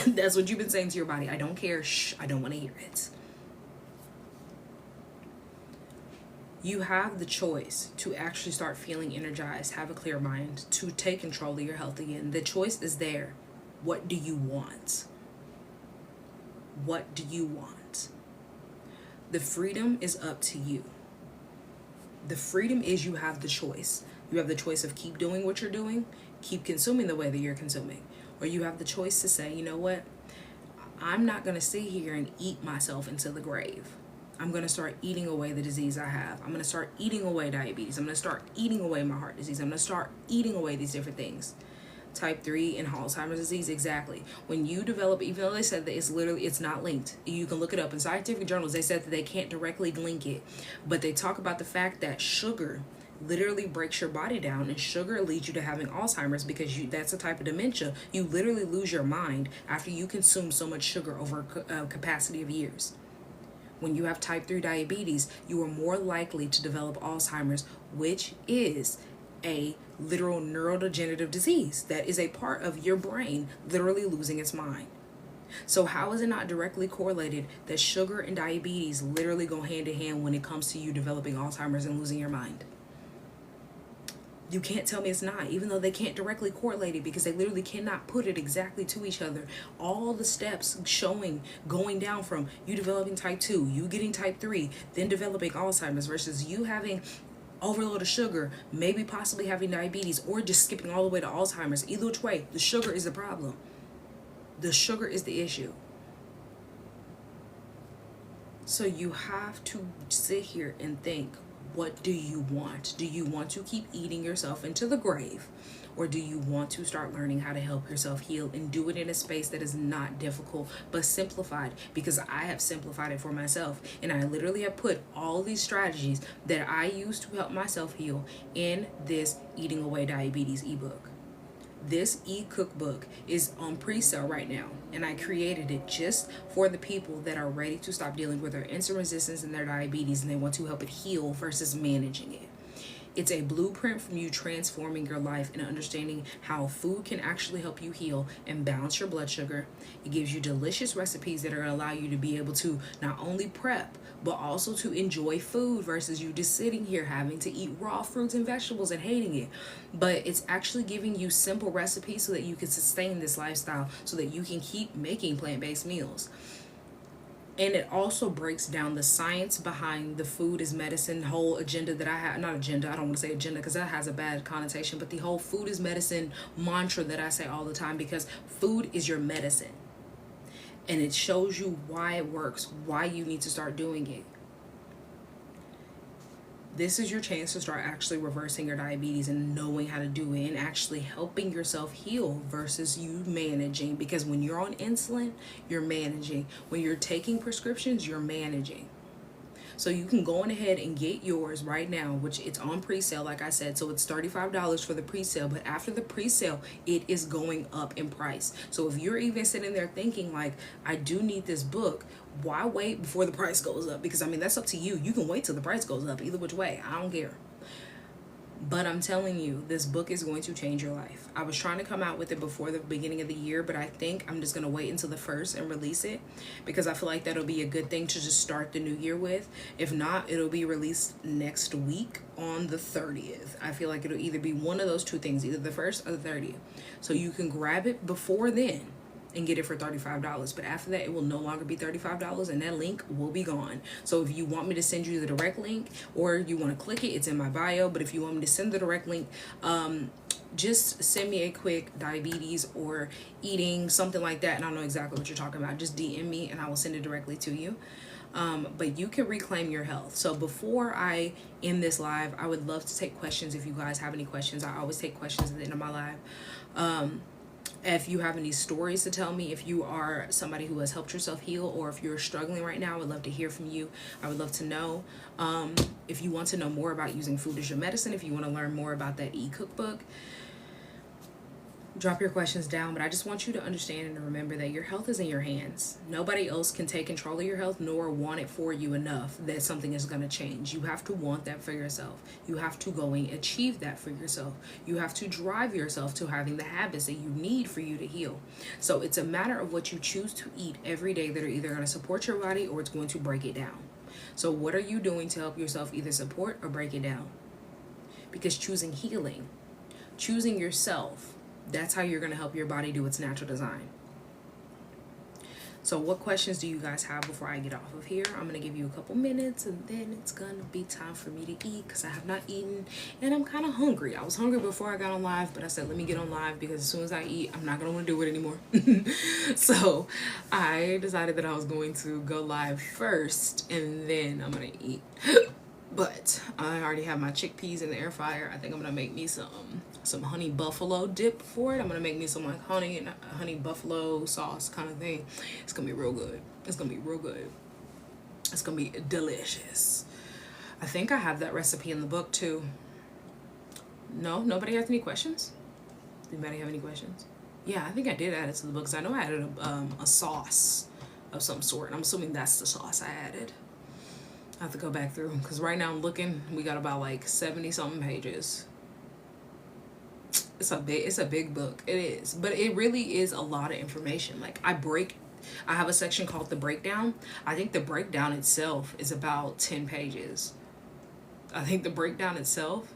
A: That's what you've been saying to your body. I don't care. Shh, I don't want to hear it. You have the choice to actually start feeling energized, have a clear mind, to take control of your health again. The choice is there. What do you want? What do you want? The freedom is up to you. The freedom is you have the choice. You have the choice of keep doing what you're doing, keep consuming the way that you're consuming. Or you have the choice to say, you know what? I'm not going to sit here and eat myself into the grave. I'm going to start eating away the disease I have. I'm going to start eating away diabetes. I'm going to start eating away my heart disease. I'm going to start eating away these different things. Type 3 and Alzheimer's disease, exactly. When you develop, even though they said that it's not linked, you can look it up in scientific journals. They said that they can't directly link it, but they talk about the fact that sugar literally breaks your body down, and sugar leads you to having Alzheimer's, because that's a type of dementia. You literally lose your mind after you consume so much sugar over a capacity of years. When you have type 3 diabetes, you are more likely to develop Alzheimer's, which is a literal neurodegenerative disease that is a part of your brain literally losing its mind. So how is it not directly correlated that sugar and diabetes literally go hand in hand when it comes to you developing Alzheimer's and losing your mind? You can't tell me it's not, even though they can't directly correlate it, because they literally cannot put it exactly to each other. All the steps showing going down from you developing type 2, you getting type 3, then developing Alzheimer's, versus you having overload of sugar, maybe possibly having diabetes, or just skipping all the way to Alzheimer's. Either which way, the sugar is the problem. The sugar is the issue. So you have to sit here and think, what do you want? Do you want to keep eating yourself into the grave? Or do you want to start learning how to help yourself heal and do it in a space that is not difficult, but simplified? Because I have simplified it for myself. And I literally have put all these strategies that I use to help myself heal in this Eating Away Diabetes ebook. This e-cookbook is on pre-sale right now, and I created it just for the people that are ready to stop dealing with their insulin resistance and their diabetes, and they want to help it heal versus managing it. It's a blueprint from you transforming your life and understanding how food can actually help you heal and balance your blood sugar. It gives you delicious recipes that are going to allow you to be able to not only prep, but also to enjoy food versus you just sitting here having to eat raw fruits and vegetables and hating it. But it's actually giving you simple recipes so that you can sustain this lifestyle, so that you can keep making plant-based meals. And it also breaks down the science behind the food is medicine whole agenda that I have. Not agenda, I don't want to say agenda because that has a bad connotation, but the whole food is medicine mantra that I say all the time, because food is your medicine. And it shows you why it works, why you need to start doing it. This is your chance to start actually reversing your diabetes and knowing how to do it and actually helping yourself heal versus you managing. Because when you're on insulin, you're managing. When you're taking prescriptions, you're managing. So you can go on ahead and get yours right now, which it's on pre-sale, like I said. So it's $35 for the pre-sale, but after the pre-sale, it is going up in price. So if you're even sitting there thinking like, I do need this book, why wait before the price goes up? Because I mean, that's up to you. You can wait till the price goes up, either which way. I don't care. But I'm telling you, this book is going to change your life. I was trying to come out with it before the beginning of the year, but I think I'm just going to wait until the 1st and release it, because I feel like that'll be a good thing to just start the new year with. If not, it'll be released next week on the 30th. I feel like it'll either be one of those two things, either the 1st or the 30th. So you can grab it before then and get it for $35. But after that, it will no longer be $35 and that link will be gone. So if you want me to send you the direct link, or you want to click it, it's in my bio. But if you want me to send the direct link, just send me a quick diabetes or eating, something like that, and I'll know exactly what you're talking about. Just DM me and I will send it directly to you. But you can reclaim your health. So before I end this live, I would love to take questions. If you guys have any questions, I always take questions at the end of my live. If you have any stories to tell me, if you are somebody who has helped yourself heal, or if you're struggling right now, I would love to hear from you. I would love to know. If you want to know more about using food as your medicine, if you want to learn more about that e-cookbook, drop your questions down. But I just want you to understand and to remember that your health is in your hands. Nobody else can take control of your health, nor want it for you enough that something is going to change. You have to want that for yourself. You have to go and achieve that for yourself. You have to drive yourself to having the habits that you need for you to heal. So it's a matter of what you choose to eat every day that are either going to support your body or it's going to break it down. So what are you doing to help yourself either support or break it down? Because choosing healing, choosing yourself, that's how you're going to help your body do its natural design. So what questions do you guys have before I get off of here? I'm going to give you a couple minutes and then it's going to be time for me to eat, because I have not eaten and I'm kind of hungry. I was hungry before I got on live, but I said, let me get on live, because as soon as I eat, I'm not going to want to do it anymore. So I decided that I was going to go live first and then I'm going to eat. But I already have my chickpeas in the air fryer. I think I'm going to make me some honey buffalo dip for it. I'm going to make me some like honey buffalo sauce kind of thing. It's going to be real good. It's going to be real good. It's going to be delicious. I think I have that recipe in the book too. No, nobody has any questions? Anybody have any questions? Yeah, I think I did add it to the book, because I know I added a sauce of some sort. I'm assuming that's the sauce I added. I have to go back through, because right now I'm looking, we got about like 70 something pages. It's a big book. It is, but it really is a lot of information. Like I have a section called the breakdown. I think the breakdown itself is about 10 pages. I think the breakdown itself,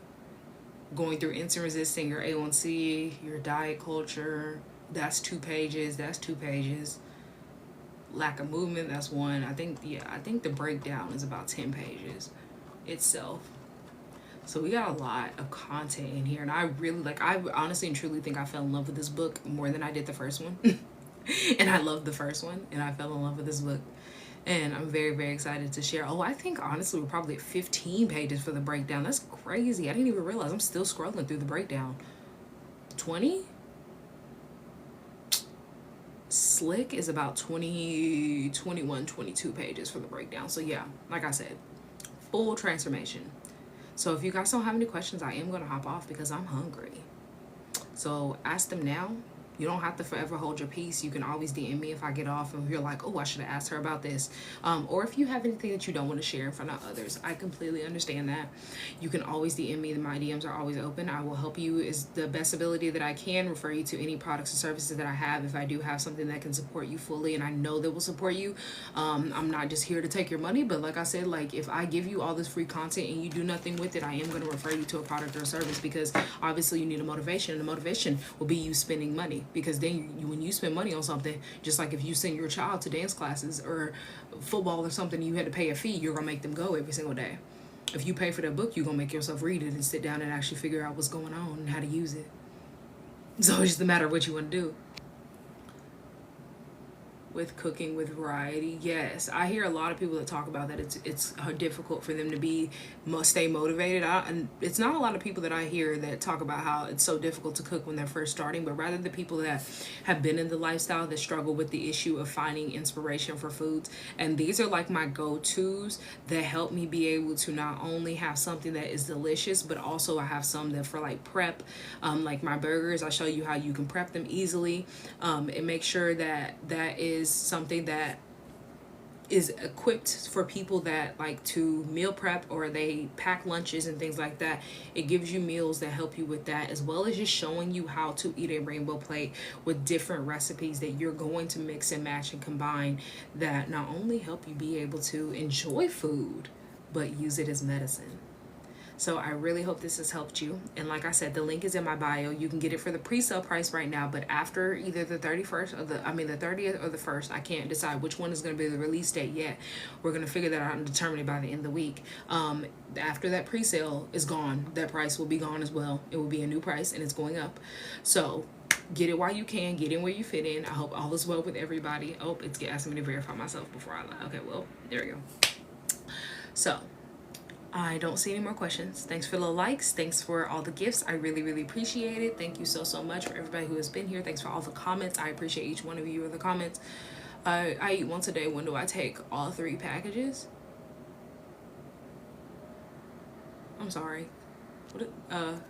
A: going through insulin resisting, your A1C, your diet culture, that's 2 pages. That's 2 pages. Lack of movement, that's 1. I think the breakdown is about 10 pages itself. So we got a lot of content in here, and I honestly and truly think I fell in love with this book more than I did the first one. And I loved the first one and I fell in love with this book, and I'm very, very excited to share. I think honestly we're probably at 15 pages for the breakdown. That's crazy. I didn't even realize. I'm still scrolling through the breakdown. 20? Slick is about 20, 21, 22 pages for the breakdown. So yeah, like I said, full transformation. So if you guys don't have any questions, I am going to hop off because I'm hungry. So ask them now. You don't have to forever hold your peace. You can always DM me if I get off and you're like, oh, I should have asked her about this. Or if you have anything that you don't want to share in front of others, I completely understand that. You can always DM me. My DMs are always open. I will help you is the best ability that I can, refer you to any products and services that I have if I do have something that can support you fully and I know that will support you. I'm not just here to take your money, but like I said, like if I give you all this free content and you do nothing with it, I am going to refer you to a product or a service, because obviously you need a motivation, and the motivation will be you spending money, because then when you spend money on something, just like if you send your child to dance classes or football or something, you had to pay a fee, you're going to make them go every single day. If you pay for that book, you're going to make yourself read it and sit down and actually figure out what's going on and how to use it. So it's just a matter of what you want to do. With cooking with variety, yes, I hear a lot of people that talk about that it's difficult for them to stay motivated. And it's not a lot of people that I hear that talk about how it's so difficult to cook when they're first starting, but rather the people that have been in the lifestyle that struggle with the issue of finding inspiration for foods. And these are like my go-tos that help me be able to not only have something that is delicious, but also I have some that for like prep, like my burgers. I show you how you can prep them easily, and make sure that that is something that is equipped for people that like to meal prep or they pack lunches and things like that. It gives you meals that help you with that, as well as just showing you how to eat a rainbow plate with different recipes that you're going to mix and match and combine, that not only help you be able to enjoy food, but use it as medicine. So I really hope this has helped you. And like I said, the link is in my bio. You can get it for the pre-sale price right now, but after either the 31st or the 30th or the 1st, I can't decide which one is going to be the release date yet. We're going to figure that out and determine it by the end of the week. After that pre-sale is gone, that price will be gone as well. It will be a new price and it's going up. So get it while you can, get in where you fit in. I hope all is well with everybody. Oh, it's asking me to verify myself before I lie. Okay, well, there we go. So I don't see any more questions. Thanks for the likes. Thanks for all the gifts. I really, really appreciate it. Thank you so, so much for everybody who has been here. Thanks for all the comments. I appreciate each one of you in the comments. I eat once a day. When do I take all 3 packages? I'm sorry. What? Can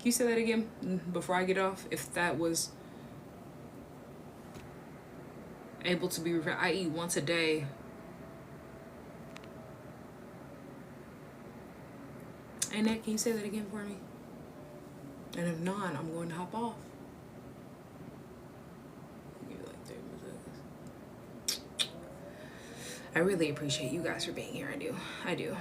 A: you say that again before I get off? If that was able to be, I eat once a day. Annette, can you say that again for me? And if not, I'm going to hop off. Give you like 30 minutes. I really appreciate you guys for being here. I do.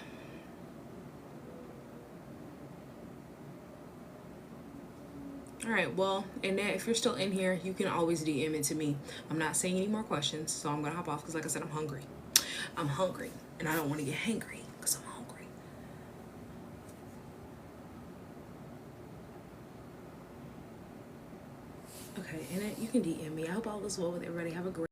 A: All right, well, Annette, if you're still in here, you can always DM it to me. I'm not saying any more questions, so I'm going to hop off because like I said, I'm hungry. I'm hungry, and I don't want to get hangry because I'm hungry. Okay, and you can DM me. I hope all is well with everybody. Have a great